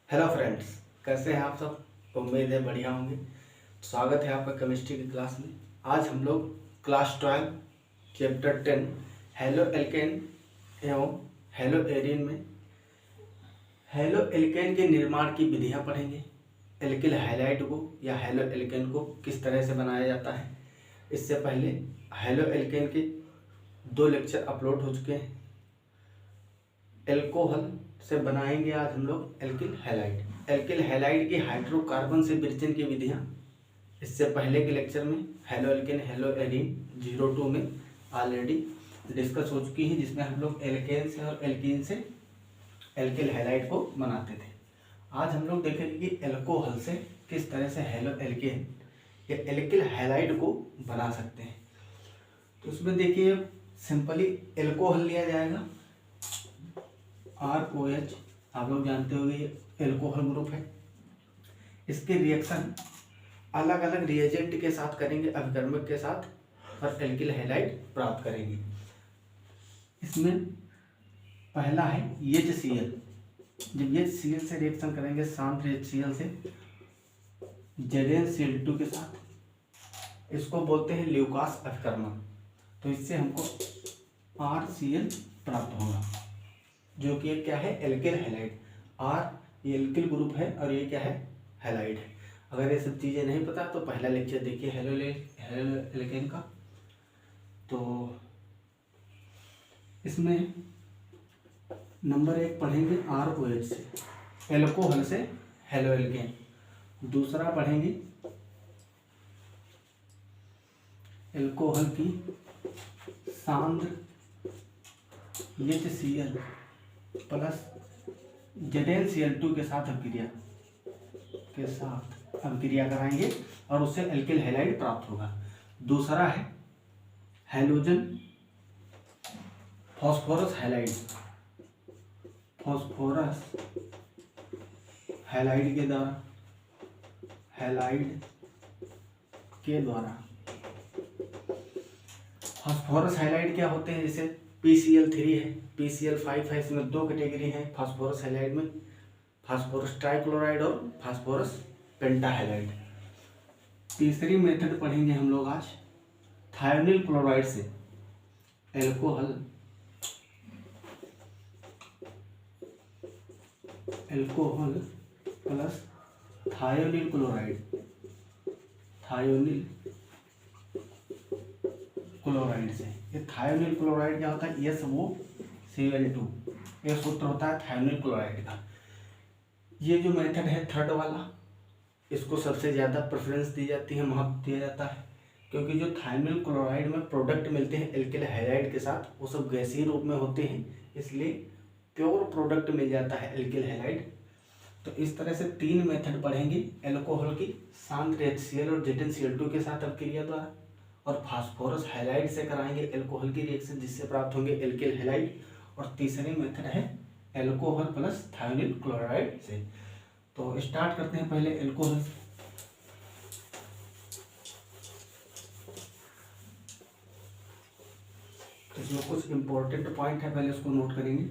Hello friends, कैसे हैं आप सब। उम्मीद है बढ़िया होंगे। स्वागत है आपका केमिस्ट्री की क्लास में। आज हम लोग क्लास 12 चैप्टर 10 हेलो एल्केन एवं हेलो एरिन में हेलो एल्केन के निर्माण की विधियां पढ़ेंगे। एल्किल हैलाइड को या हेलो एल्केन को किस तरह से बनाया जाता है। इससे पहले हेलो एल्केन के 2 लेक्चर अपलोड हो चुके हैं। एल्कोहल से बनाएंगे आज हम लोग एल्किल हैलाइड। एल्किल हैलाइड की हाइड्रोकार्बन से विरचन की विधियां इससे पहले के लेक्चर में हेलो एल्केन हेलो एरीन 02 में ऑलरेडी डिस्कस हो चुकी है, जिसमें हम लोग एल्केन से और एल्कीन से एल्किल हैलाइड को बनाते थे। आज हम लोग देखेंगे कि एल्कोहल से किस तरह से हेलो एल्केन या एल्किल हैलाइड को बना सकते हैं। तो उसमें देखिए सिंपली एल्कोहल लिया जाएगा ROH, आप लोग जानते होंगे ये एल्कोहल ग्रुप है। इसके रिएक्शन अलग अलग रिएजेंट के साथ करेंगे, अभिकर्मक के साथ, और एल्किल हैलाइड प्राप्त करेंगे। इसमें पहला है HCl। जब HCl से रिएक्शन करेंगे शांत HCl से ZnCl2 के साथ, इसको बोलते हैं ल्यूकास अभिकर्मक। तो इससे हमको RCl प्राप्त होगा, जो कि ये क्या है एल्किल हैलाइड। ये एल्किल ग्रुप है और ये क्या है हैलाइड है। अगर ये सब चीज़ें नहीं पता तो पहला लेक्चर देखिए हेलो एल्केन का। तो इसमें नंबर 1 पढ़ेंगे ROH से एल्कोहल से हेलो एल्केन। दूसरा पढ़ेंगे एल्कोहल की सांद्र HCl प्लस ZnCl2 के साथ अभिक्रिया कराएंगे और उससे एल्किल हैलाइड प्राप्त होगा। दूसरा है halogen phosphorus halide. Phosphorus halide के द्वारा फॉस्फोरस हैलाइड क्या होते हैं, जैसे PCl3 है, PCl5 है। इसमें 2 कैटेगरी हैं फास्फोरस हैलाइड में, फास्फोरस ट्राइक्लोराइड और फास्फोरस पेंटाहैलाइड। तीसरी मेथड पढ़ेंगे हम लोग आज थायोनिल क्लोराइड से एल्कोहल प्लस थायोनिल क्लोराइड से। ये थायोनिल क्लोराइड क्या होता है, SOCl2, ये सूत्र होता है थायोनिल क्लोराइड का। ये जो मेथड है थर्ड वाला, इसको सबसे ज़्यादा प्रेफरेंस दी जाती है, महत्व दिया जाता है, क्योंकि जो थायोनिल क्लोराइड में प्रोडक्ट मिलते हैं एल्किल हैलाइड के साथ वो सब गैसीय रूप में होते हैं, इसलिए प्योर प्रोडक्ट मिल जाता है एल्किल हैलाइड। तो इस तरह से 3 मेथड पढ़ेंगे एल्कोहल की सांद्र HCl और ZnCl2 के साथ अभिक्रिया द्वारा, और फास्फोरस हैलाइड से कराएंगे एल्कोहल की रिएक्शन जिससे प्राप्त होंगे एल्किल हैलाइड। और तीसरी मेथड है एल्कोहल प्लस थायोनिल क्लोराइड से। तो स्टार्ट करते हैं पहले एल्कोहल। तो जो कुछ इंपॉर्टेंट पॉइंट है पहले उसको नोट करेंगे।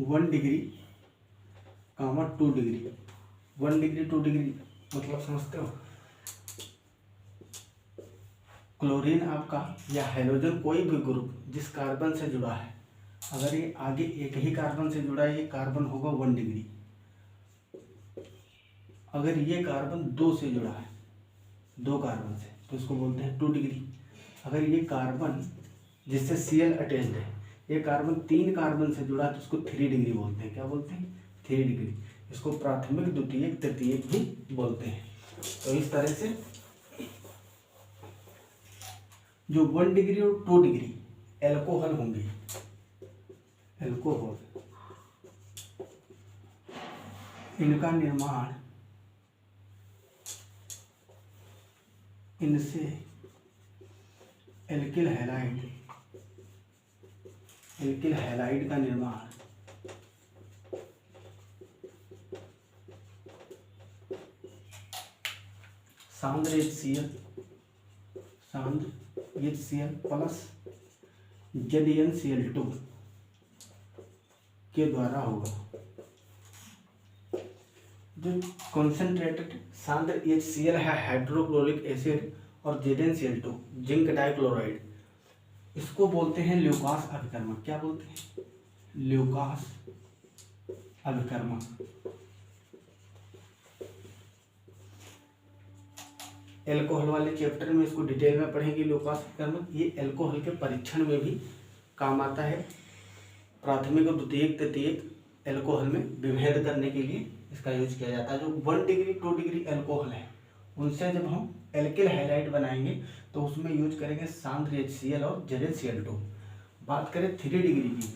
1 डिग्री 2 डिग्री। 1 डिग्री 2 डिग्री मतलब समझते हो, क्लोरीन आपका या हैलोजन कोई भी ग्रुप जिस कार्बन से जुड़ा है, अगर ये आगे एक ही कार्बन से जुड़ा है, ये कार्बन होगा 1 डिग्री। अगर ये कार्बन 2 से जुड़ा है, 2 कार्बन से, तो इसको बोलते हैं 2 डिग्री। अगर ये कार्बन जिससे Cl अटैच्ड है, ये कार्बन 3 कार्बन से जुड़ा है तो उसको 3 डिग्री बोलते हैं। क्या बोलते हैं? 3 डिग्री। इसको प्राथमिक, द्वितीयक, तृतीयक भी बोलते हैं। तो इस तरह से जो 1 डिग्री और 2 डिग्री एल्कोहल होंगे, एल्कोहल, इनका निर्माण इनसे एल्किल हैलाइड का निर्माण सांद्र HCl प्लस ZnCl2 के द्वारा होगा। जो कॉन्सेंट्रेटेड सांद्र HCl है हाइड्रोक्लोरिक एसिड और ZnCl2 जिंक डाइक्लोराइड, इसको बोलते हैं ल्यूकास अभिकर्मक। क्या बोलते हैं? ल्यूकास अभिकर्मक। एल्कोहल वाले चैप्टर में इसको डिटेल में पढ़ेंगे ल्यूकास अभिकर्मक। ये एल्कोहल के परीक्षण में भी काम आता है। प्राथमिक और द्वितीयक तृतीयक एल्कोहल में विभेद करने के लिए इसका यूज किया जाता है। जो 1 डिग्री 2 डिग्री एल्कोहल है उनसे जब हम एल्किल हैलाइड बनाएंगे तो उसमें यूज करेंगे सांद्र HCl और ZnCl2। बात करें 3 डिग्री की,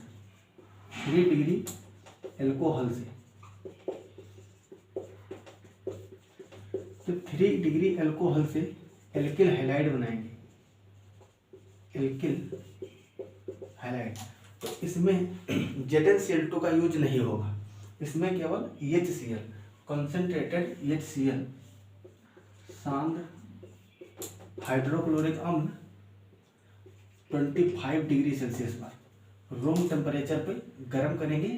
3 डिग्री एल्कोहल से, तो 3 डिग्री एल्कोहल से एल्किल हैलाइड बनाएंगे, एल्किल हैलाइड। तो इसमें ZnCl2 का यूज नहीं होगा, इसमें केवल HCl कॉन्सेंट्रेटेड HCl सांद्र हाइड्रोक्लोरिक अम्ल 25 डिग्री सेल्सियस पर रूम टेम्परेचर पे गर्म करेंगे,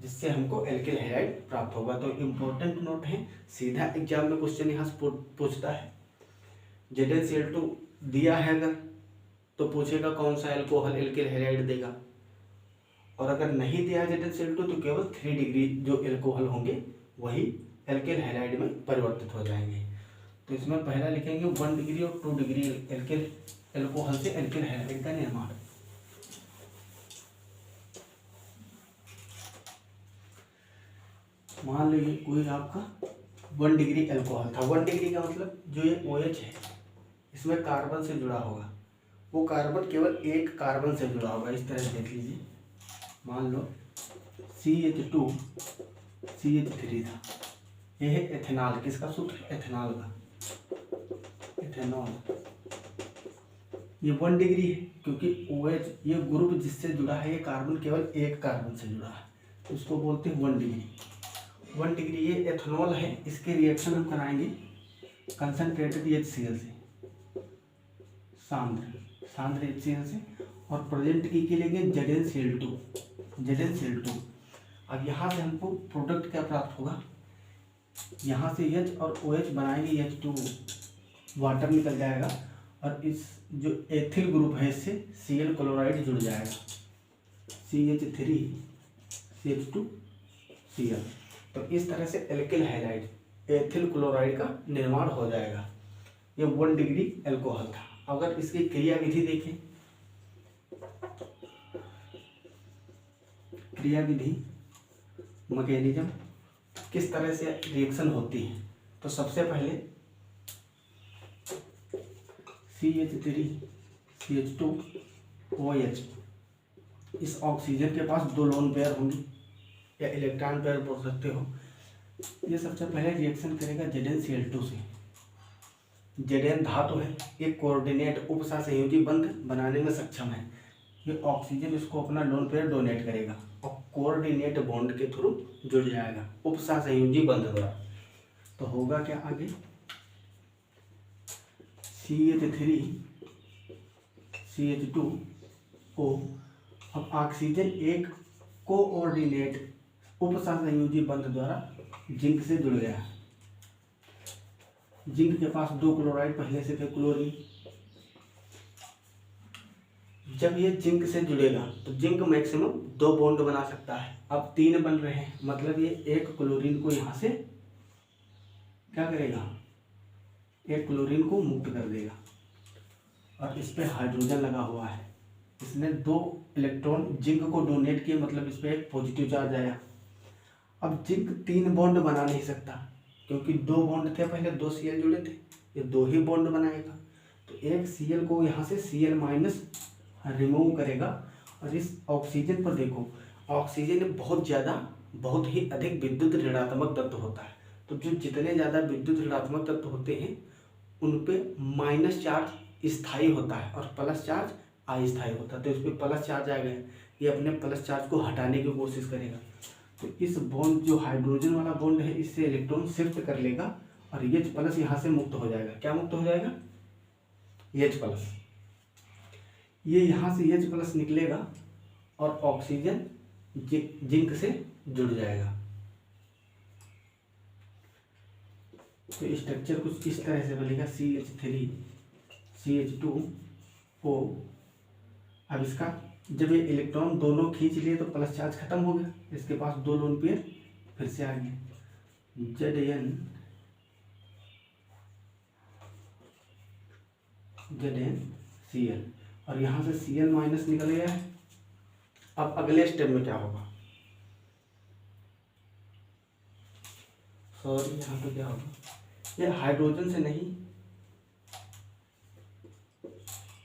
जिससे हमको एल्किल हैलाइड प्राप्त होगा। तो इम्पोर्टेंट नोट है, सीधा एग्जाम में क्वेश्चन यहाँ से पूछता है। ZnCl2 दिया है अगर तो पूछेगा कौन सा एल्कोहल एल्किल हैलाइड देगा, और अगर नहीं दिया ZnCl2 तो केवल 3 डिग्री जो एल्कोहल होंगे वही एल्किल हैलाइड में परिवर्तित हो जाएंगे। तो इसमें पहला लिखेंगे 1 डिग्री और 2 डिग्री एल्किल एल्कोहल से एल्किल हैलाइड का निर्माण। मान लीजिए कोई आपका 1 डिग्री एल्कोहल था। 1 डिग्री का मतलब जो ये OH है इसमें कार्बन से जुड़ा होगा, वो कार्बन केवल एक कार्बन से जुड़ा होगा। इस तरह से देख लीजिए, मान लो CH2 CH3 था, ये है एथेनॉल। किसका सूत्र? एथेनॉल का, एथेनॉल। ये 1 डिग्री है क्योंकि OH ये ग्रुप जिससे जुड़ा है ये कार्बन केवल एक कार्बन से जुड़ा है, तो उसको बोलते हैं 1 डिग्री। 1 डिग्री ये एथेनॉल है, इसके रिएक्शन हम कराएंगे कंसनट्रेटेड HCl से, सांद्र HCl से, और प्रेजेंट की लेंगे ZnCl2। अब यहाँ से हमको प्रोडक्ट क्या प्राप्त होगा? यहाँ से H और OH बनाएंगे, H2 वाटर निकल जाएगा, और इस जो एथिल ग्रुप है इससे Cl क्लोराइड जुड़ जाएगा, CH3 CH2 Cl। तो इस तरह से एल्किल हैलाइड एथिल क्लोराइड का निर्माण हो जाएगा। ये 1 डिग्री एल्कोहल था। अगर इसकी क्रिया विधि देखें, क्रिया विधि मैकेनिज्म किस तरह से रिएक्शन होती है, तो सबसे पहले CH3 CH2 OH, इस ऑक्सीजन के पास 2 लोन पेयर होंगी या इलेक्ट्रॉन पेयर बोल सकते हो। ये सबसे पहले रिएक्शन करेगा ZnCl2 से। Zn धातु है, ये कोऑर्डिनेट उपसहसंयोजी बंध बनाने में सक्षम है। ये ऑक्सीजन इसको अपना लोन पेयर डोनेट करेगा और कोऑर्डिनेट बॉन्ड के थ्रू जुड़ जाएगा उपसहसंयोजी बंध द्वारा। तो होगा क्या आगे? CH3 CH2O। अब ऑक्सीजन एक कोऑर्डिनेट उपसहसंयोजी बंध द्वारा जिंक से जुड़ गया है। जिंक के पास 2 क्लोराइड पहले से थे, क्लोरीन। जब ये जिंक से जुड़ेगा तो जिंक मैक्सिमम 2 बॉन्ड बना सकता है। अब 3 बन रहे हैं, मतलब ये एक क्लोरीन को यहाँ से क्या करेगा? एक क्लोरीन को मुक्त कर देगा, और इस पे हाइड्रोजन लगा हुआ है। इसने 2 इलेक्ट्रॉन जिंक को डोनेट किए, मतलब इस पे एक पॉजिटिव चार्ज आया। अब जिंक 3 बॉन्ड बना नहीं सकता क्योंकि 2 बॉन्ड थे पहले, 2 Cl जुड़े थे, ये 2 ही बॉन्ड बनाएगा। तो एक Cl को यहाँ से Cl माइनस रिमूव करेगा, और इस ऑक्सीजन पर देखो, ऑक्सीजन बहुत ही अधिक विद्युत ऋणात्मक तत्व होता है। तो जो जितने ज़्यादा विद्युत ऋणात्मक तत्व होते हैं उन पे माइनस चार्ज स्थायी होता है और प्लस चार्ज अस्थायी होता है। तो इस पर प्लस चार्ज आएगा, ये अपने प्लस चार्ज को हटाने की कोशिश करेगा। तो इस बॉन्ड जो हाइड्रोजन वाला बॉन्ड है इससे इलेक्ट्रॉन शिफ्ट कर लेगा, और H प्लस यहाँ से मुक्त हो जाएगा। क्या मुक्त हो जाएगा? H plus. ये यहाँ से H प्लस निकलेगा और ऑक्सीजन जिंक से जुड़ जाएगा। तो स्ट्रक्चर कुछ इस तरह से बनेगा CH3 CH2O। अब इसका जब ये इलेक्ट्रॉन दोनों खींच लिए तो प्लस चार्ज खत्म हो गया, इसके पास 2 लोन पेयर फिर से आ गए ZnCl, और यहाँ से Cl माइनस निकल गया है। अब अगले स्टेप में क्या होगा, सॉरी यहाँ पे क्या होगा, ये हाइड्रोजन से नहीं,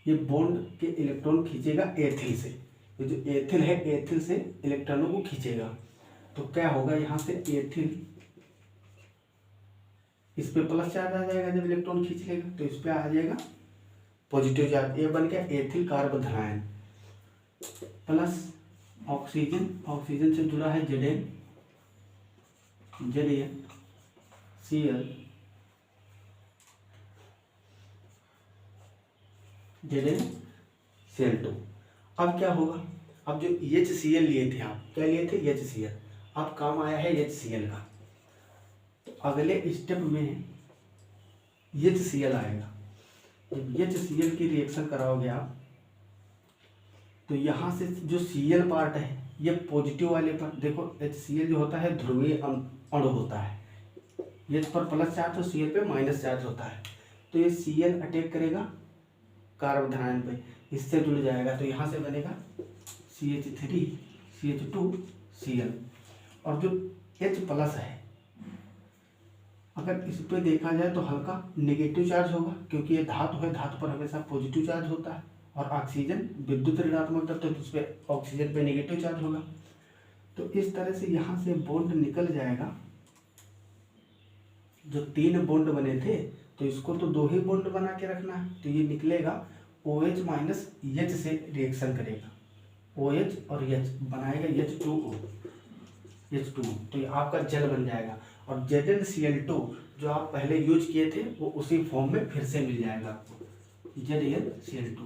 ये बॉन्ड के इलेक्ट्रॉन खींचेगा एथिल से। ये जो एथिल है, एथिल से इलेक्ट्रॉनों को खींचेगा। तो क्या होगा, यहाँ से एथिल, इस पे प्लस चार्ज आ जाएगा जब इलेक्ट्रॉन खींच लेगा, तो इस पे आ जाएगा पॉजिटिव चार्ज। ये बन गया एथिल कार्बन धनायन प्लस ऑक्सीजन, ऑक्सीजन से जुड़ा है ZnCl2। अब क्या होगा, अब जो HCl लिए थे आप, क्या लिए थे, HCl, अब काम आया है HCl का। तो अगले स्टेप में HCl आएगा। जब HCl की रिएक्शन कराओगे आप, तो यहाँ से जो Cl पार्ट है ये पॉजिटिव वाले पर, देखो HCl जो होता है ध्रुवीय अणु होता है, H पर प्लस चार्ज तो Cl पे माइनस चार्ज होता है। तो ये Cl अटैक करेगा कार्बन धनायन पे, इससे जुड़ जाएगा, तो यहाँ से बनेगा CH3 CH2Cl। और जो H प्लस है, अगर इस पे देखा जाए तो हल्का नेगेटिव चार्ज होगा, क्योंकि ये धातु है, धातु पर हमेशा पॉजिटिव चार्ज होता है, और ऑक्सीजन विद्युत ऋणात्मक तत्व, तो उस पर ऑक्सीजन पे नेगेटिव चार्ज होगा। तो इस तरह से यहाँ से बॉन्ड निकल जाएगा। जो 3 बॉन्ड बने थे, तो इसको तो 2 ही बॉन्ड बना के रखना है, तो ये निकलेगा OH माइनस H से रिएक्शन करेगा, OH और H बनाएगा H2O, तो ये आपका जल बन जाएगा। और ZnCl2 जो आप पहले यूज किए थे वो उसी फॉर्म में फिर से मिल जाएगा आपको, ZnCl2।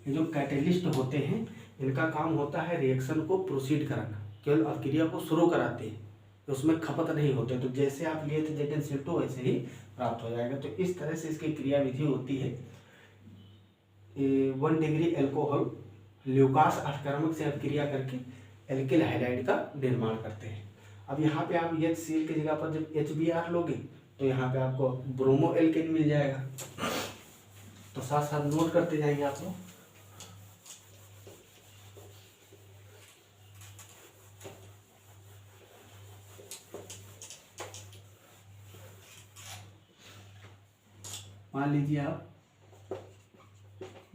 ये जो कैटेलिस्ट होते हैं, इनका काम होता है रिएक्शन को प्रोसीड कराना, केवल अभिक्रिया को शुरू कराते हैं, तो उसमें खपत नहीं होते। तो जैसे आप लिए थे ZnCl2 वैसे ही प्राप्त हो जाएगा। तो इस तरह से इसकी क्रिया विधि होती है। 1 डिग्री एल्कोहल ल्यूकास अष्टकर्मक से अभिक्रिया करके एल्किल हाइलाइड का निर्माण करते हैं। अब यहाँ पे आप HCl की जगह पर जब HBr लोगे, तो यहाँ पे आपको ब्रोमो एल्केन मिल जाएगा। तो साथ साथ नोट करते जाएंगे आप लोग। मान लीजिए आप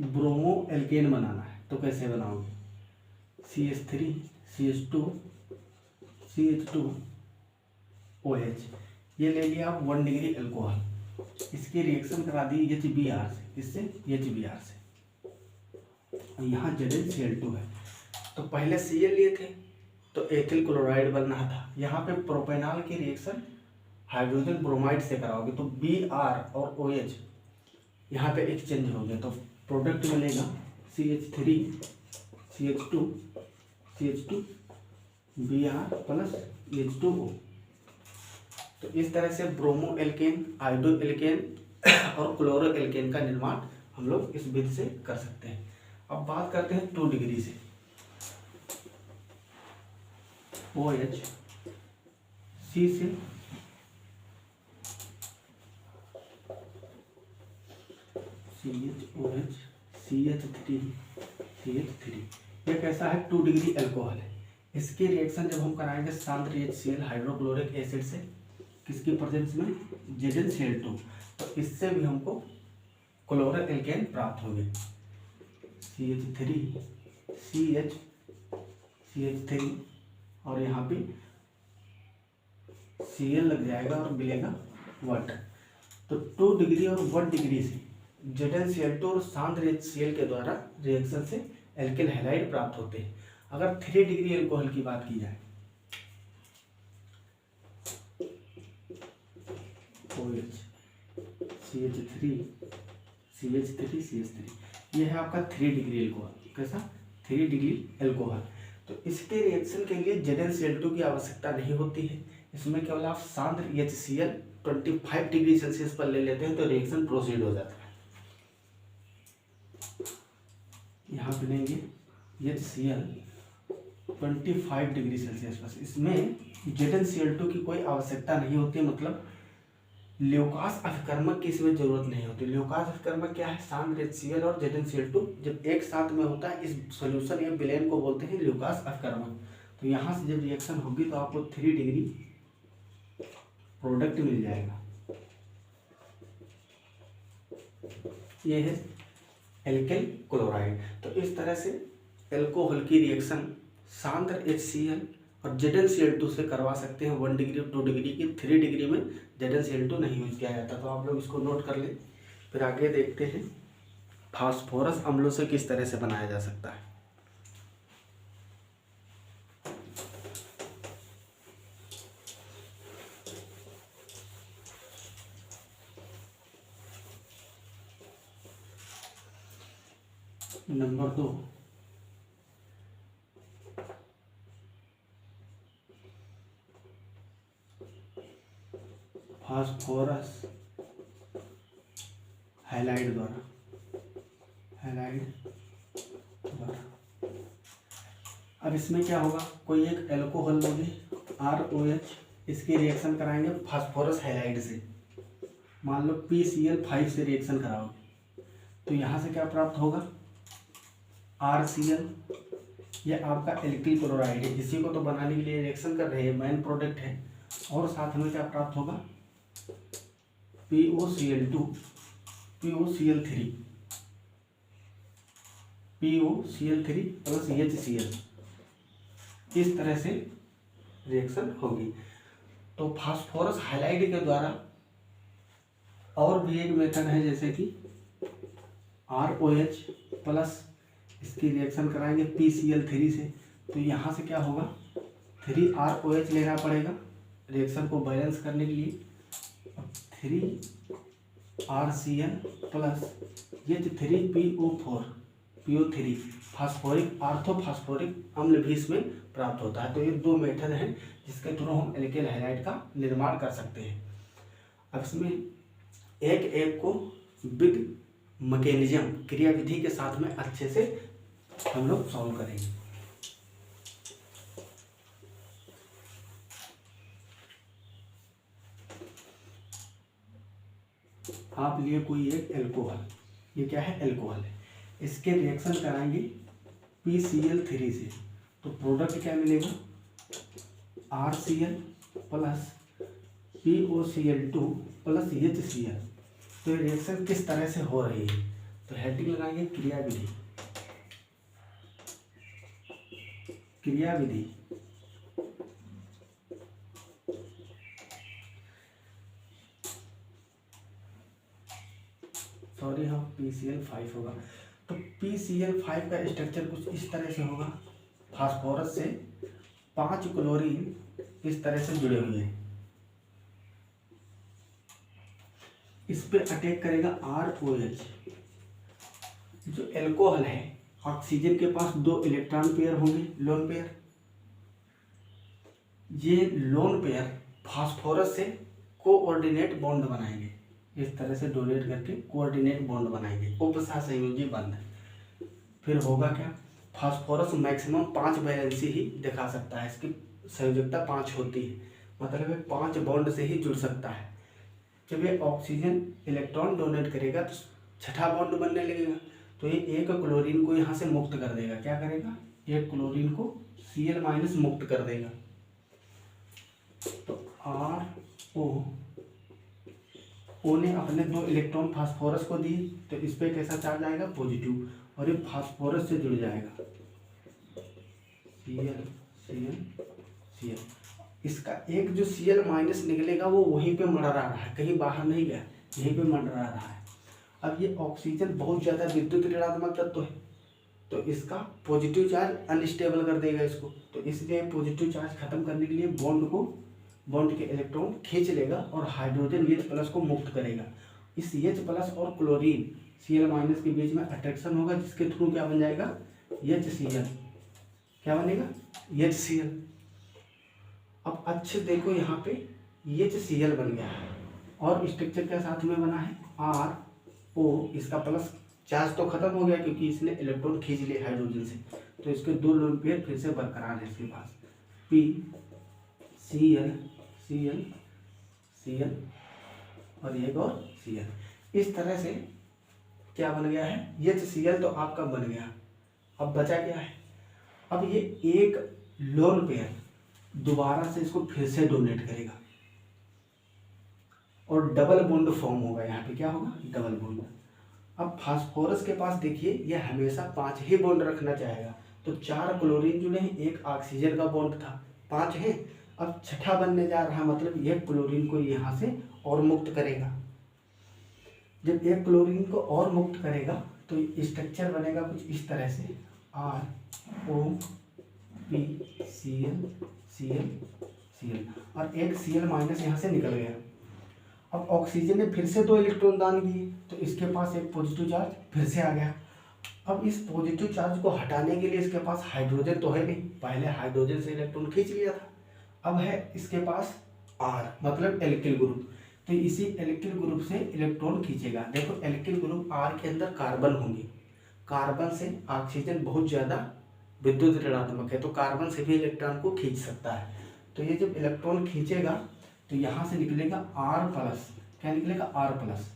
ब्रोमो एल्केन बनाना है, तो कैसे बनाओगे, CH3 CH2 CH2OH, ये ले लिया आप 1 डिग्री एल्कोहल, इसकी रिएक्शन करा दी HBr से, इससे HBr से, और यहाँ ZnCl2 है। तो पहले Cl लिए थे तो एथिल क्लोराइड बनना था, यहाँ पे प्रोपेनॉल की रिएक्शन हाइड्रोजन ब्रोमाइड से कराओगे, तो Br और OH यहाँ पे एक्सचेंज हो गया, तो प्रोडक्ट बनेगा CH3 CH2 Br plus H2O। तो इस तरह से ब्रोमो एल्केन, आयोडो एल्केन और क्लोरो एल्केन का निर्माण हम लोग इस विधि से कर सकते हैं। अब बात करते हैं 2 डिग्री से, OH C से CHOH CH3 ये कैसा है, 2 डिग्री एल्कोहल है। इसकी रिएक्शन जब हम कराएंगे सांद्र HCl हाइड्रोक्लोरिक एसिड से, किसकी प्रेजेंस में, ZnCl2, तो इससे भी हमको क्लोरो एल्केन प्राप्त होंगे, CH3 CH3 और यहाँ पे Cl लग जाएगा और मिलेगा वाटर। तो 2 डिग्री और 1 डिग्री से ZnCl2 और सांद्र HCl के द्वारा रिएक्शन से एल्किल हैलाइड प्राप्त होते हैं। अगर 3 डिग्री एल्कोहल की बात की जाए, OH CH3 ये है आपका 3 डिग्री एल्कोहल। कैसा, 3 डिग्री एल्कोहल। तो इसके रिएक्शन के लिए ZnCl2 की आवश्यकता नहीं होती है, इसमें केवल आप सांद्र HCl 25 डिग्री सेल्सियस पर ले लेते हैं तो रिएक्शन प्रोसीड हो जाता है। यहाँ पे लेंगे HCl 25 डिग्री सेल्सियस पर। इसमें ZnCl2 की कोई आवश्यकता नहीं होती, मतलब ल्यूकास अभिकर्मक की इसमें जरूरत नहीं होती। ल्यूकास अभिकर्मक क्या है? शांत HCl और ZnCl2 जब एक साथ में होता है, इस सॉल्यूशन या विलेन को बोलते हैं ल्यूकास अभिकर्मक। तो यहाँ से जब रिएक्शन होगी तो आपको 3 डिग्री प्रोडक्ट मिल जाएगा। ये है एल्केल क्लोराइड। तो इस तरह से एल्कोहल की रिएक्शन शांत HCl और ZnCl2 से करवा सकते हैं 1 डिग्री 2 डिग्री की। 3 डिग्री में ZnCl2 नहीं यूज किया जाता। तो आप लोग इसको नोट कर लें। फिर आगे देखते हैं फास्फोरस अम्लों से किस तरह से बनाया जा सकता है। नंबर 2, फास्फोरस हैलाइड द्वारा। अब इसमें क्या होगा, कोई एक एल्कोहल लोगे ROH, इसकी रिएक्शन कराएंगे फास्फोरस हैलाइड से। मान लो PCl5 से रिएक्शन कराओगे तो यहाँ से क्या प्राप्त होगा, RCl। ये आपका एल्किल क्लोराइड है, इसी को तो बनाने के लिए रिएक्शन कर रहे हैं, मेन प्रोडक्ट है। और साथ में क्या प्राप्त होगा, POCl2 POCl3 प्लस HCl। इस तरह से रिएक्शन होगी। तो फास्फोरस हाइलाइड के द्वारा और भी एक मेथड है, जैसे कि ROH प्लस इसकी रिएक्शन कराएंगे PCl3 से। तो यहाँ से क्या होगा, 3ROH लेना पड़ेगा रिएक्शन को बैलेंस करने के लिए। 3RCl प्लस H3PO3 फास्फोरिक आर्थोफास्फोरिक अम्ल भी इसमें प्राप्त होता है। तो ये 2 मेथड हैं जिसके थ्रू हम एल्केल हैलाइड का निर्माण कर सकते हैं। अब इसमें एक एक को विद मैकेनिज्म क्रियाविधि के साथ में अच्छे से हम लोग सॉल्व करेंगे। आप लिए कोई एक एल्कोहल, ये क्या है, एल्कोहल है, इसके रिएक्शन कराएंगे PCl3 से। तो प्रोडक्ट क्या मिलेगा, RCl plus POCl2 plus HCl। तो ये रिएक्शन किस तरह से हो रही है, तो हेडिंग लगाएंगे क्रियाविधि। सॉरी, हाँ PCl5 होगा। तो PCl5 का स्ट्रक्चर कुछ इस तरह से होगा। फास्फोरस से 5 क्लोरीन इस तरह से जुड़े हुए हैं। इस पे अटैक करेगा ROH। जो एल्कोहल है, ऑक्सीजन के पास 2 इलेक्ट्रॉन पेयर होंगे, लोन पेयर। ये लोन पेयर फास्फोरस से कोऑर्डिनेट बॉन्ड बनाएंगे, इस तरह से डोनेट करके कोऑर्डिनेट बॉन्ड बनाएंगे, उपसहसंयोजी बंध। फिर होगा क्या, फास्फोरस मैक्सिमम 5 वैलेंसी ही दिखा सकता है, इसकी संयोजकता 5 होती है, मतलब 5 बॉन्ड से ही जुड़ सकता है। जब ये ऑक्सीजन इलेक्ट्रॉन डोनेट करेगा तो 6ठा बॉन्ड बनने लगेगा। तो ये एक क्लोरीन को यहाँ से मुक्त कर देगा। क्या करेगा, एक क्लोरीन को Cl- मुक्त कर देगा। तो O ने अपने 2 इलेक्ट्रॉन फास्फोरस को दिए, तो इस पे कैसा चार्ज आएगा, पॉजिटिव, और ये फास्फोरस से जुड़ जाएगा, Cl। इसका एक जो Cl- निकलेगा वो वहीं पे मंडरा रहा है, कहीं बाहर नहीं गया, यहीं पे मंडरा रहा है। अब ये ऑक्सीजन बहुत ज़्यादा विद्युत ऋणात्मक तत्व है, तो इसका पॉजिटिव चार्ज अनस्टेबल कर देगा इसको। तो इसलिए पॉजिटिव चार्ज खत्म करने के लिए बॉन्ड के इलेक्ट्रॉन खींच लेगा और हाइड्रोजन H+ को मुक्त करेगा। इस H+ और क्लोरीन Cl- के बीच में अट्रैक्शन होगा, जिसके थ्रू क्या बन जाएगा, HCl। क्या बनेगा, HCl। अब अच्छे देखो, यहाँ पे HCl बन गया है, और स्ट्रक्चर के साथ में बना है आर ओ, इसका प्लस चार्ज तो खत्म हो गया क्योंकि इसने इलेक्ट्रॉन खींच लिए हाइड्रोजन से, तो इसके 2 लोन पेयर फिर से बरकरार है इसके पास, P C L C L C L और एक और सी एल। इस तरह से क्या बन गया है, एच सी एल तो आपका बन गया। अब बचा क्या है, अब ये एक लोन पेयर दोबारा से इसको फिर से डोनेट करेगा और डबल बॉन्ड फॉर्म होगा। यहाँ पे क्या होगा, डबल बॉन्ड। अब फास्फोरस के पास देखिए ये हमेशा 5 ही बॉन्ड रखना चाहेगा, तो 4 क्लोरीन जुड़े हैं, 1 ऑक्सीजन का बॉन्ड था, 5 है। अब छठा बनने जा रहा, मतलब यह क्लोरीन को यहाँ से और मुक्त करेगा। जब एक क्लोरीन को और मुक्त करेगा तो स्ट्रक्चर बनेगा कुछ इस तरह से, R O P C L C L C L, और एक सी एल माइनस यहाँ से निकल गया। अब ऑक्सीजन ने फिर से 2 इलेक्ट्रॉन दान दिए, तो इसके पास एक पॉजिटिव चार्ज फिर से आ गया। अब इस पॉजिटिव चार्ज को हटाने के लिए इसके पास हाइड्रोजन तो है नहीं, पहले हाइड्रोजन से इलेक्ट्रॉन खींच लिया था, अब है इसके पास आर मतलब एल्किल ग्रुप, तो इसी एल्किल ग्रुप से इलेक्ट्रॉन खींचेगा। देखो एल्किल ग्रुप आर के अंदर कार्बन होंगे, कार्बन से ऑक्सीजन बहुत ज़्यादा विद्युत ऋणात्मक है, तो कार्बन से भी इलेक्ट्रॉन को खींच सकता है। तो ये जब इलेक्ट्रॉन खींचेगा तो यहाँ से निकलेगा आर प्लस, क्या निकलेगा, आर प्लस,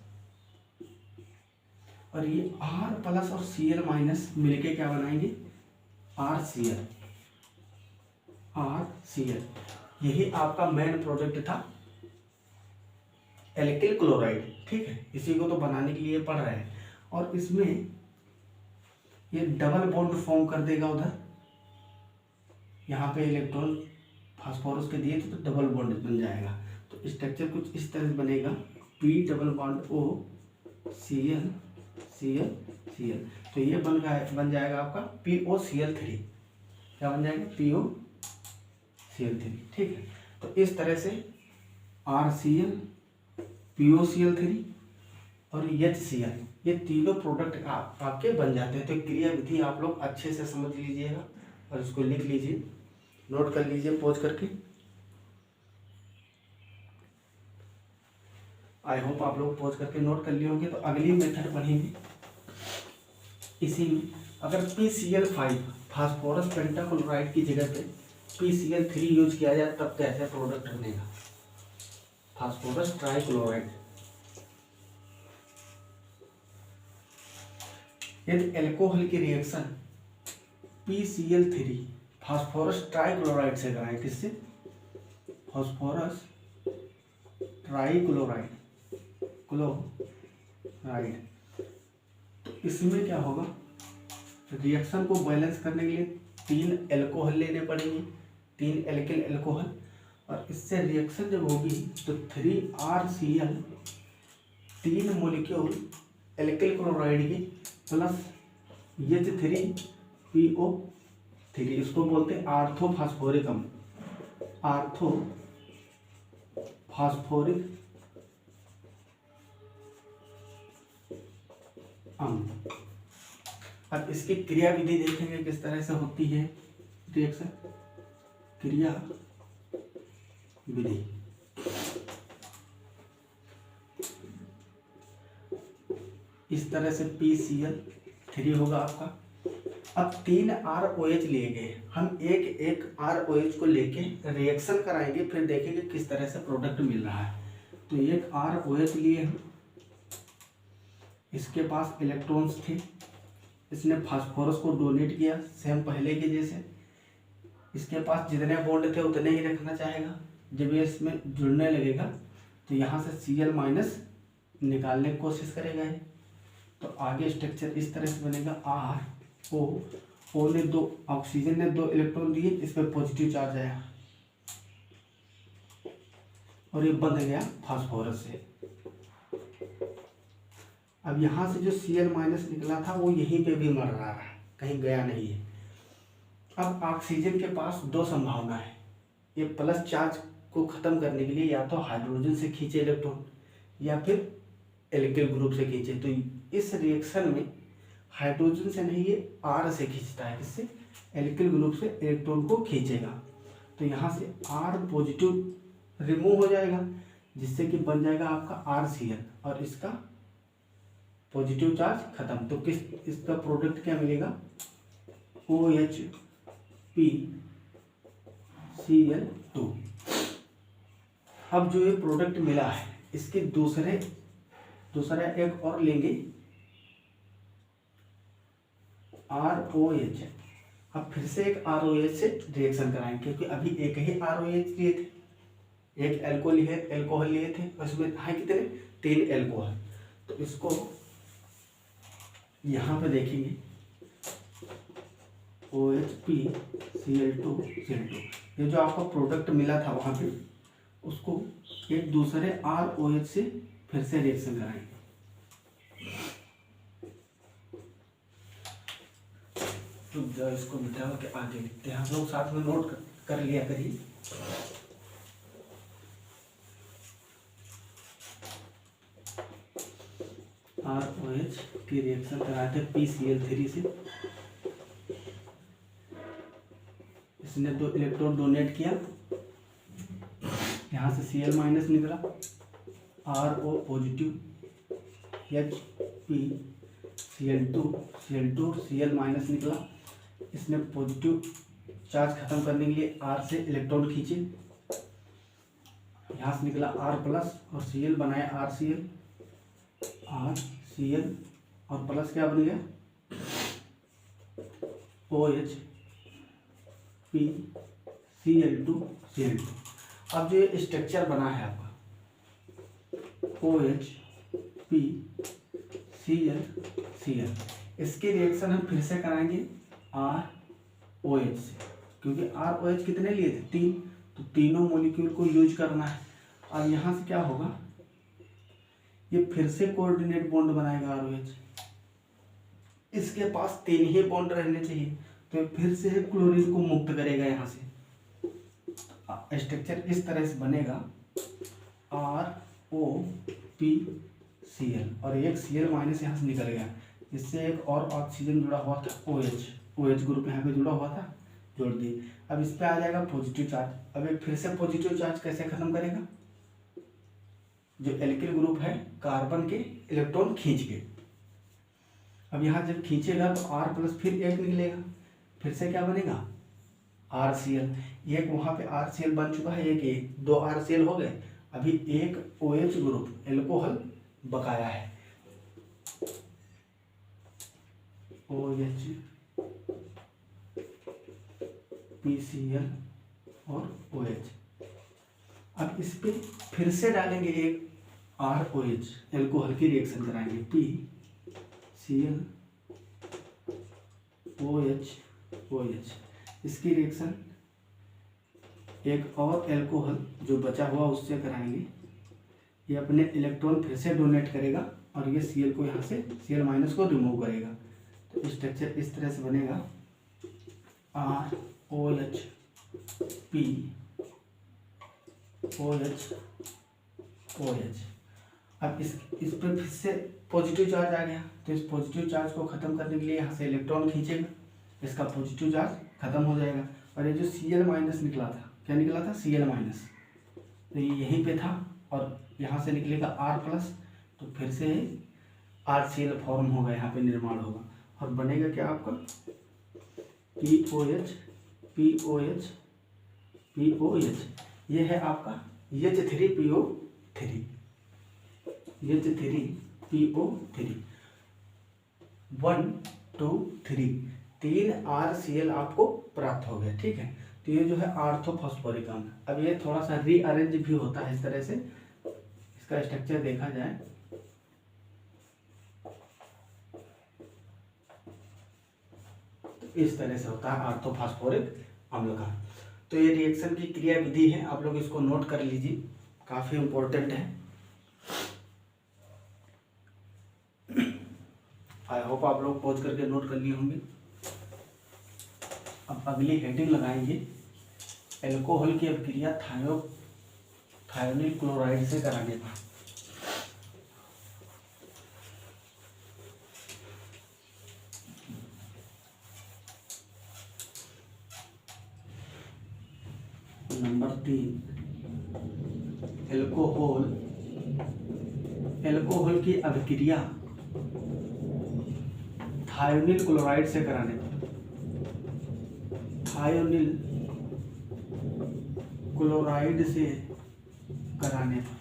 और ये आर प्लस और सी एल माइनस मिलके क्या बनाएंगे, R C L, R C L. यही आपका मेन प्रोडक्ट था एल्किल क्लोराइड, ठीक है, इसी को तो बनाने के लिए पढ़ रहे हैं। और इसमें ये डबल बॉन्ड फॉर्म कर देगा उधर, यहाँ पे इलेक्ट्रॉन फास्फोरस के दिए थे तो डबल बॉन्ड बन जाएगा। तो स्ट्रक्चर कुछ इस तरह से बनेगा, P double bond O C L C L C L, तो ये बन जाएगा आपका POCl3, क्या बन जाएगा, POCl3, ठीक है। तो इस तरह से RCl POCl3 और HCl ये तीनों प्रोडक्ट आपके बन जाते हैं। तो क्रिया विधि आप लोग अच्छे से समझ लीजिएगा और इसको लिख लीजिए, नोट कर लीजिए पॉज करके। आई होप आप लोग पॉज करके नोट कर लिए होंगे। तो अगली मेथड पढ़ेंगे इसी में, अगर PCl5 फास्फोरस पेंटाक्लोराइड की जगह पे PCl3 यूज किया जाए तब कैसे प्रोडक्ट बनेगा, फास्फोरस ट्राइक्लोराइड। यदि एल्कोहल की रिएक्शन PCl3 फास्फोरस ट्राइक्लोराइड से कराएं, किससे, फास्फोरस ट्राइक्लोराइड क्लोराइड, तो इसमें क्या होगा, रिएक्शन को बैलेंस करने के लिए 3 एल्कोहल लेने पड़ेंगे, 3 एल्किल एल्कोहल, और इससे रिएक्शन जब होगी तो 3RCl 3 मोलिक्यूल एल्किल क्लोराइड की प्लस H3PO3, इसको बोलते हैं आर्थोफास्फोरिक अम्ल, आर्थोफास्फोरिक अम्ल। अब इसकी क्रिया विधि देखेंगे किस तरह से होती है रिएक्शन, क्रिया विधि। इस तरह से PCl3 होगा आपका। अब 3 ROH लिए गए, हम एक ROH को लेके रिएक्शन कराएंगे, फिर देखेंगे किस तरह से प्रोडक्ट मिल रहा है। तो एक ROH लिए हम, इसके पास इलेक्ट्रॉन्स थे, इसने फास्फोरस को डोनेट किया सेम पहले के जैसे, इसके पास जितने बॉन्ड थे उतने ही रखना चाहेगा। जब ये इसमें जुड़ने लगेगा तो यहाँ से Cl माइनस निकालने की कोशिश करेगा ये, तो आगे स्ट्रक्चर इस तरह से बनेगा, O ने 2 ऑक्सीजन ने 2 इलेक्ट्रॉन दिए, इसमें पॉजिटिव चार्ज आया और ये बंध गया फास्फोरस से। अब यहाँ से जो Cl माइनस निकला था वो यहीं पे भी मर रहा है, कहीं गया नहीं है। अब ऑक्सीजन के पास 2 संभावना है, ये प्लस चार्ज को ख़त्म करने के लिए या तो हाइड्रोजन से खींचे इलेक्ट्रॉन या फिर एल्किल ग्रुप से खींचे। तो इस रिएक्शन में हाइड्रोजन से नहीं, ये R से खींचता है, किससे, एल्किल ग्रुप से इलेक्ट्रॉन को खींचेगा। तो यहाँ से R पॉजिटिव रिमूव हो जाएगा, जिससे कि बन जाएगा आपका RCl और इसका पॉजिटिव चार्ज खत्म। तो किस इसका प्रोडक्ट क्या मिलेगा, OHPCl2। अब जो ये प्रोडक्ट मिला है इसके दूसरा एक और लेंगे ROH। अब फिर से एक ROH से रिएक्शन कराएंगे, क्योंकि अभी एक ही ROH लिए थे, एक एल्कोहल लिए थे, उसमें है कितने, 3 एल्कोहल। तो इसको यहाँ पे देखेंगे OHPCl2 ये जो आपका प्रोडक्ट मिला था वहाँ पे, उसको एक दूसरे ROH से फिर से रिएक्शन कराएंगे। तो जब इसको बिठा के आगे लिखते हैं, आप लोग साथ में नोट कर लिया करिए। ROH की रिएक्शन कराते PCl3 से, इसने 2 इलेक्ट्रॉन डोनेट किया, यहाँ से Cl माइनस निकला, RO पॉजिटिव, HPCl2 और Cl माइनस निकला। इसने पॉजिटिव चार्ज खत्म करने के लिए R से इलेक्ट्रॉन खींचे, यहाँ से निकला R प्लस और Cl बनाया RCl और प्लस क्या बन गया, OHPCl2 अब जो ये स्ट्रक्चर बना है आपका OHPCl, इसके रिएक्शन हम फिर से कराएंगे ROH से, क्योंकि ROH कितने लिए थे, 3, तो तीनों मॉलिक्यूल को यूज करना है। अब यहाँ से क्या होगा, ये फिर से कोऑर्डिनेट बॉन्ड बनाएगा ROH, इसके पास 3 ही बॉन्ड रहने चाहिए, तो ये फिर से क्लोरीन को मुक्त करेगा यहाँ से। स्ट्रक्चर इस तरह से बनेगा ROPCl और एक Cl माइनस यहाँ से निकल गया, इससे एक और ऑक्सीजन जुड़ा हुआ था OH ग्रुप यहाँ पे जुड़ा हुआ था, जोड़ दिए। अब इस पे आ जाएगा पॉजिटिव चार्ज। अब एक फिर से पॉजिटिव चार्ज कैसे खत्म करेगा, जो एल्किल ग्रुप है कार्बन के इलेक्ट्रॉन खींच के। अब यहाँ जब खींचेगा तो R प्लस फिर एक निकलेगा, फिर से क्या बनेगा RCl, एक वहाँ पे RCl बन चुका है, एक 2 RCl हो गए, अभी एक OH ग्रुप एल्कोहल बकाया है, OHPCl और OH। अब इस पे फिर से डालेंगे एक ROH, एल्कोहल की रिएक्शन कराएंगे, PCl OH, इसकी रिएक्शन एक और एल्कोहल जो बचा हुआ उससे कराएंगे, ये अपने इलेक्ट्रॉन फिर से डोनेट करेगा और ये Cl को यहाँ से Cl माइनस को रिमूव करेगा। तो स्ट्रक्चर इस तरह से बनेगा ROH OH। अब इस पर फिर से पॉजिटिव चार्ज आ गया, तो इस पॉजिटिव चार्ज को खत्म करने के लिए यहाँ से इलेक्ट्रॉन खींचेगा, इसका पॉजिटिव चार्ज खत्म हो जाएगा। और ये जो Cl माइनस निकला था, क्या निकला था, Cl माइनस, तो ये यहीं पे था और यहाँ से निकलेगा R प्लस, तो फिर से RCl फॉर्म होगा, यहाँ पे निर्माण होगा और बनेगा क्या आपका POH। ये है आपका H3PO3 1 2 3 3 RCl आपको प्राप्त हो गया, ठीक है। तो ये जो है ऑर्थोफॉस्फोरिक अम्ल। अब ये थोड़ा सा रीअरेंज भी होता है इस तरह से, इसका स्ट्रक्चर देखा जाए तो इस तरह से होता है ऑर्थोफॉस्फोरिक अम्ल का। तो ये रिएक्शन की क्रिया विधि है, आप लोग इसको नोट कर लीजिए, काफी इंपॉर्टेंट है। आई होप आप लोग पॉज करके नोट कर लिए होंगे। अब अगली हेडिंग लगाएंगे, एल्कोहल की अभिक्रिया थायोनिल क्लोराइड से कराने का। नंबर 3 एल्कोहल की अभिक्रिया थायोनिल क्लोराइड से कराने पर, थायोनिल क्लोराइड से कराने पर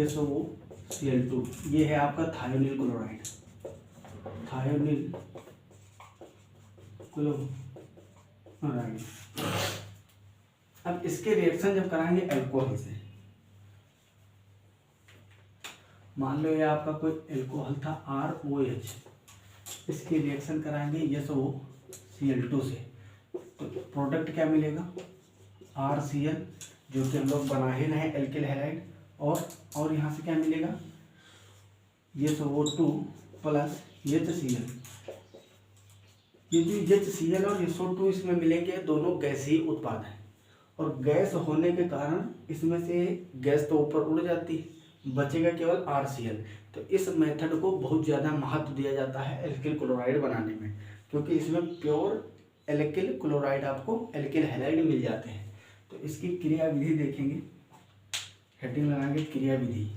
SOCl2, ये है आपका थायोनिल क्लोराइड, थायोनिल क्लोराइड। अब इसके रिएक्शन जब कराएंगे एल्कोहल से, मान लो ये आपका कोई एल्कोहल था ROH, इसके रिएक्शन कराएंगे SOCl2 से, तो प्रोडक्ट क्या मिलेगा RCl, जो कि हम लोग बना ही रहे एल्किल हैलाइड, और यहाँ से क्या मिलेगा SO2 प्लस HCl। ये जो HCl और SO2 इसमें मिलेंगे, दोनों गैसीय उत्पाद हैं, और गैस होने के कारण इसमें से गैस तो ऊपर उड़ जाती है, बचेगा केवल RCl। तो इस मेथड को बहुत ज़्यादा महत्व दिया जाता है एल्किल क्लोराइड बनाने में, क्योंकि इसमें प्योर एल्किल क्लोराइड आपको एल्किल हैलाइड मिल जाते हैं। तो इसकी क्रिया विधि देखेंगे, हेडिंग लगाएंगे क्रिया विधि।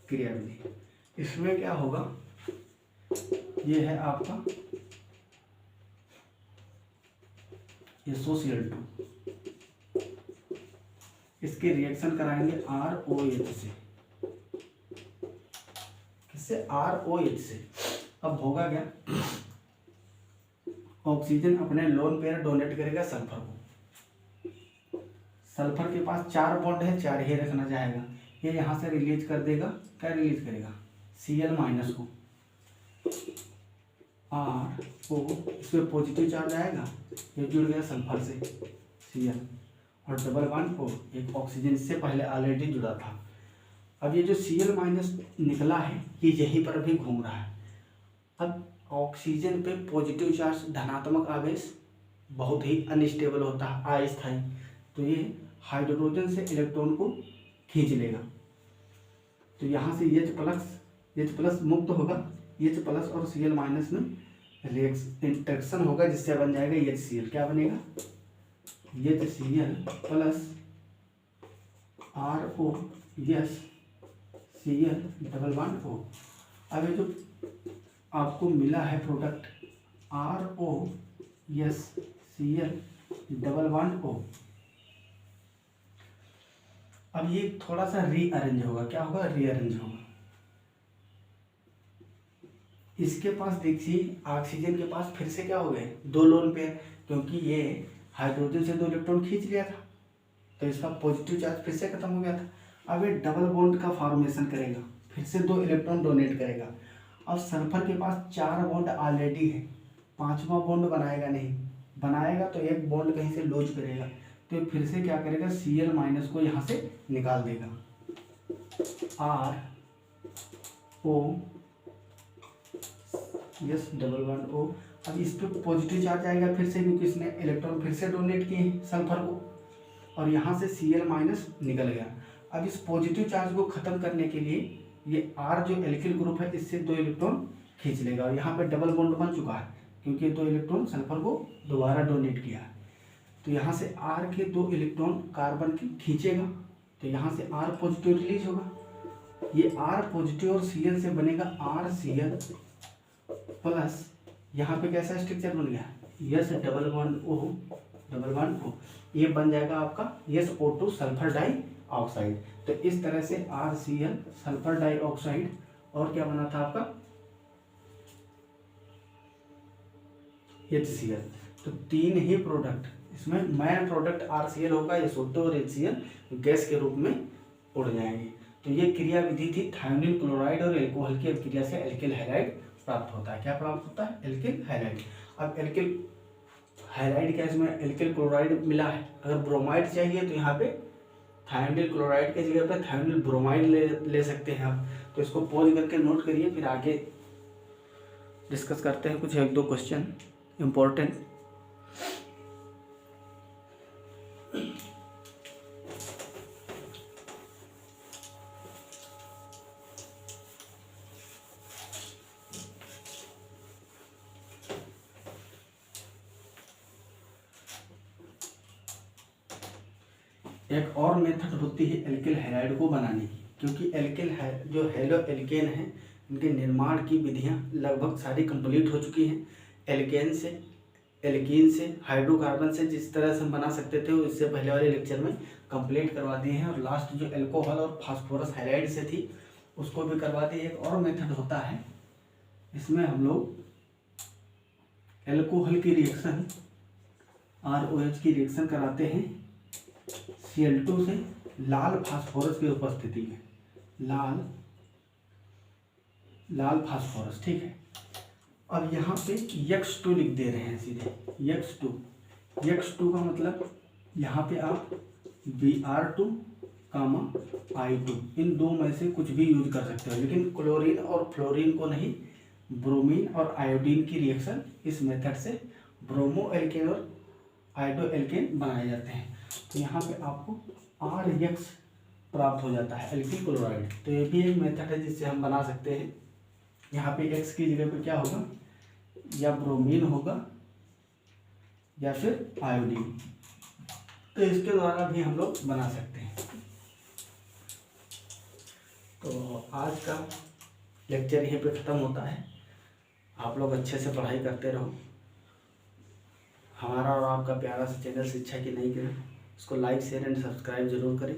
क्रिया विधि, इसमें क्या होगा, ये है आपका SOCl2, इसके रिएक्शन कराएंगे ROH से, किससे ROH से। अब होगा क्या, ऑक्सीजन अपने लोन पेयर डोनेट करेगा सल्फर को, सल्फर के पास 4 बॉन्ड है, 4 ही रखना चाहेगा, ये यहाँ से रिलीज कर देगा, क्या रिलीज करेगा Cl माइनस को, RO, इसमें पॉजिटिव चार्ज आएगा, ये जुड़ गया सल्फर से Cl, और डबल बॉन्ड O, एक ऑक्सीजन इससे पहले ऑलरेडी जुड़ा था। अब ये जो Cl माइनस निकला है, ये यहीं पर भी घूम रहा है। अब ऑक्सीजन पे पॉजिटिव चार्ज धनात्मक आवेश बहुत ही अनस्टेबल होता है, अस्थायी, तो ये हाइड्रोजन से इलेक्ट्रॉन को खींच लेगा। तो यहाँ से H प्लस मुक्त होगा, H प्लस और Cl माइनस में इंटरेक्शन होगा, जिससे बन जाएगा HCl। क्या बनेगा HCl plus ROS Cl double bond O। अब ये जो आपको मिला है product ROS Cl double bond O, अब ये थोड़ा सा रीअरेंज होगा, क्या होगा रीअरेंज होगा। इसके पास देखिए ऑक्सीजन के पास फिर से क्या हो गए 2 लोन पेयर, क्योंकि ये हाइड्रोजन से 2 इलेक्ट्रॉन खींच लिया था, तो इसका पॉजिटिव चार्ज फिर से खत्म हो गया था। अब ये डबल बॉन्ड का फॉर्मेशन करेगा, फिर से 2 इलेक्ट्रॉन डोनेट करेगा। अब सल्फर के पास 4 बॉन्ड ऑलरेडी है, 5वां बॉन्ड बनाएगा नहीं, बनाएगा तो एक बॉन्ड कहीं से लूज करेगा, तो फिर से क्या करेगा Cl माइनस को यहाँ से निकाल देगा, ROS डबल बॉन्ड O। अब इस पर पॉजिटिव चार्ज आएगा फिर से, क्योंकि इसने इलेक्ट्रॉन फिर से डोनेट किए हैं सल्फर को, और यहाँ से Cl माइनस निकल गया। अब इस पॉजिटिव चार्ज को खत्म करने के लिए ये R जो एल्किल ग्रुप है, इससे 2 इलेक्ट्रॉन खींच लेगा, और यहाँ पे डबल बॉन्ड बन चुका है, क्योंकि 2 इलेक्ट्रॉन सल्फर को दोबारा डोनेट किया है। तो यहाँ से R के 2 इलेक्ट्रॉन कार्बन के खींचेगा, तो यहाँ से R पॉजिटिव रिलीज होगा, ये R पॉजिटिव और Cl से बनेगा RCl प्लस, यहाँ पे कैसा स्ट्रक्चर बन गया S डबल बॉन्ड O, ये बन जाएगा आपका SO2 सल्फर डाई ऑक्साइड। तो इस तरह से RCl सल्फर डाई ऑक्साइड, और क्या बना था आपका HCl। तो 3 ही प्रोडक्ट, इसमें मेन प्रोडक्ट RCl होगा, SO2 और HCl गैस के रूप में उड़ जाएंगे। तो ये क्रिया विधि थी थायोनिल क्लोराइड और एल्कोहल की अभिक्रिया से एल्किल हैलाइड प्राप्त होता है। क्या प्राप्त होता है एल्किल हैलाइड। अब एल्किल हैलाइड क्या, इसमें एल्किल क्लोराइड मिला है, अगर ब्रोमाइड चाहिए तो यहाँ पे थायोनिल क्लोराइड की जगह पे थायोनिल ब्रोमाइड ले सकते हैं आप। तो इसको पॉज करके नोट करिए, फिर आगे डिस्कस करते हैं कुछ 1-2 क्वेश्चन इम्पोर्टेंट। एक और मेथड होती है एल्किल हैलाइड को बनाने की, क्योंकि जो हेलो एल्केन है इनके निर्माण की विधियां लगभग सारी कंप्लीट हो चुकी हैं। एल्कीन से हाइड्रोकार्बन से जिस तरह से हम बना सकते थे वो इससे पहले वाले लेक्चर में कंप्लीट करवा दिए हैं। और लास्ट जो एल्कोहल और फास्फोरस हाइलाइड से थी उसको भी करवा दी। एक और मेथड होता है, इसमें हम लोग एल्कोहल की रिएक्शन ROH की रिएक्शन कराते हैं Cl2 से लाल फास्फोरस की उपस्थिति में, लाल फास्फोरस, ठीक है। अब यहाँ पे X2 लिख दे रहे हैं सीधे, X2 का मतलब यहाँ पे आप Br2, I2 इन दो में से कुछ भी यूज कर सकते हो, लेकिन क्लोरीन और फ्लोरीन को नहीं, ब्रोमीन और आयोडीन की रिएक्शन इस मेथड से ब्रोमो एल्केन और आयोडो एल्केन बनाए जाते हैं। तो यहाँ पे आपको RX प्राप्त हो जाता है, एल्किल क्लोराइड। तो ये भी एक मेथड है जिससे हम बना सकते हैं। यहाँ पे X की जगह पे क्या होगा, या ब्रोमीन होगा या फिर आयोडीन। तो इसके द्वारा भी हम लोग बना सकते हैं। तो आज का लेक्चर यहीं पे ख़त्म होता है। आप लोग अच्छे से पढ़ाई करते रहो। हमारा और आपका प्यारा सा चैनल शिक्षा की नई किरण, उसको लाइक शेयर एंड सब्सक्राइब जरूर करें।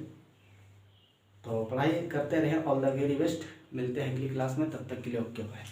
तो पढ़ाई करते रहें। All the very best. मिलते हैं अगली क्लास में, तब तक के लिए ओके बाय।